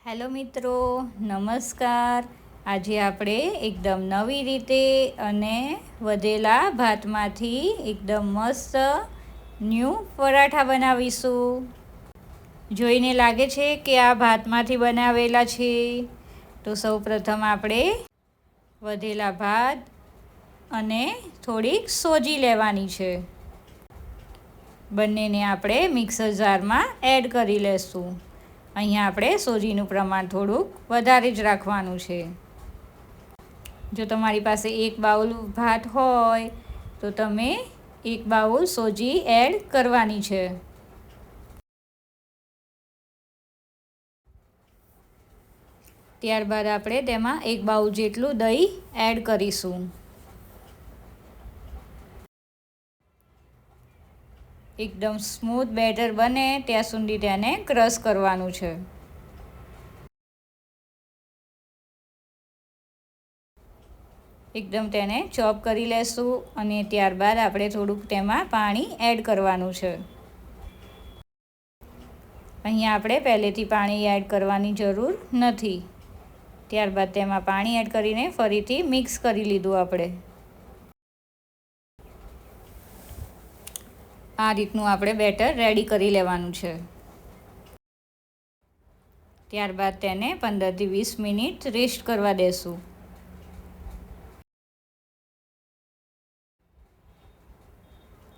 Hello મિત્રો, નમસ્કાર. આજે આપણે એકદમ નવી રીતે અને વધેલા ભાતમાંથી એકદમ મસ્ત ન્યૂ પરાઠા બનાવીશું. જોઈને લાગે છે કે આ ભાતમાંથી બનાવેલા છે. તો સૌપ્રથમ આપણે વધેલા ભાત અને થોડીક સોજી લેવાની છે. બંનેને આપણે મિક્સર જારમાં એડ કરી લેશું. અહીંયા આપણે સોજીનું પ્રમાણ થોડુંક વધારે જ રાખવાનું છે. જો તમારી પાસે 1 બાઉલ ભાત હોય તો તમે 1 બાઉલ સોજી એડ કરવાની છે. ત્યારબાદ આપણે તેમાં 1 બાઉલ જેટલું દહીં એડ કરીશું. એકદમ સ્મૂથ બેટર બને ત્યાં સુધી તેને ક્રશ કરવાનું છે. એકદમ તેને ચોપ કરી લેશું અને ત્યારબાદ આપણે થોડુંક તેમાં પાણી એડ કરવાનું છે. અહીંયા આપણે પહેલેથી પાણી એડ કરવાની જરૂર નથી. ત્યારબાદ તેમાં પાણી એડ કરીને ફરીથી મિક્સ કરી લીધું આપણે. આ રીતનું આપણે બેટર રેડી કરી લેવાનું છે. ત્યારબાદ તેને 15 થી 20 મિનિટ રેસ્ટ કરવા દેશું.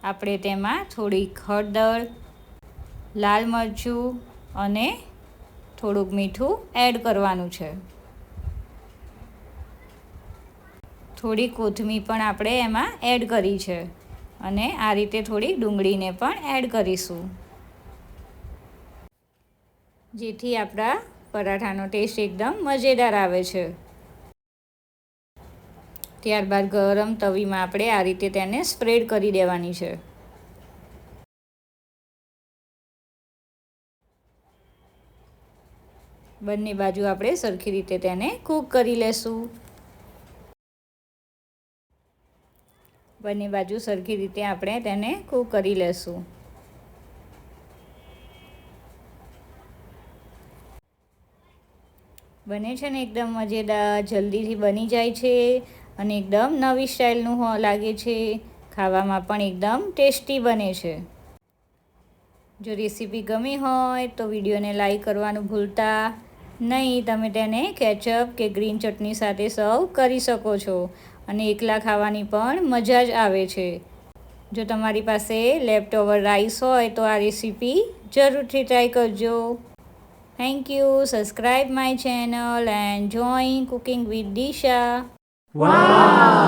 આપણે તેમાં થોડીક હળદર, લાલ મરચું અને થોડુંક મીઠું એડ કરવાનું છે. થોડી કોથમીર પણ આપણે એમાં એડ કરી છે અને આ રીતે થોડી ડુંગળીને પણ એડ કરીશું, જેથી આપણા પરાઠાનો ટેસ્ટ એકદમ મજેદાર આવે છે. ત્યારબાદ ગરમ તવીમાં આપણે આ રીતે તેને સ્પ્રેડ કરી દેવાની છે. બંને બાજુ આપણે સરખી રીતે તેને કૂક કરી લેશું. બંને બાજુ સરખી રીતે આપણે તેને કૂક કરી લેશું. બને છે ને એકદમ મજેદાર, જલ્દીથી બની જાય છે અને એકદમ નવી સ્ટાઇલનું લાગે છે. ખાવામાં પણ એકદમ ટેસ્ટી બને છે. જો રેસીપી ગમી હોય તો વિડીયોને લાઈક કરવાનું ભૂલતા નહીં. તમે તેને કેચઅપ કે ગ્રીન ચટણી સાથે સર્વ કરી શકો છો અને એકલા ખાવાની પણ મજા જ આવે છે. જો તમારી પાસે લેફ્ટઓવર રાઈસ હોય તો આ રેસીપી જરૂરથી ટ્રાય કરજો. Thank you. Subscribe my channel and join Cooking with Disha. Wow!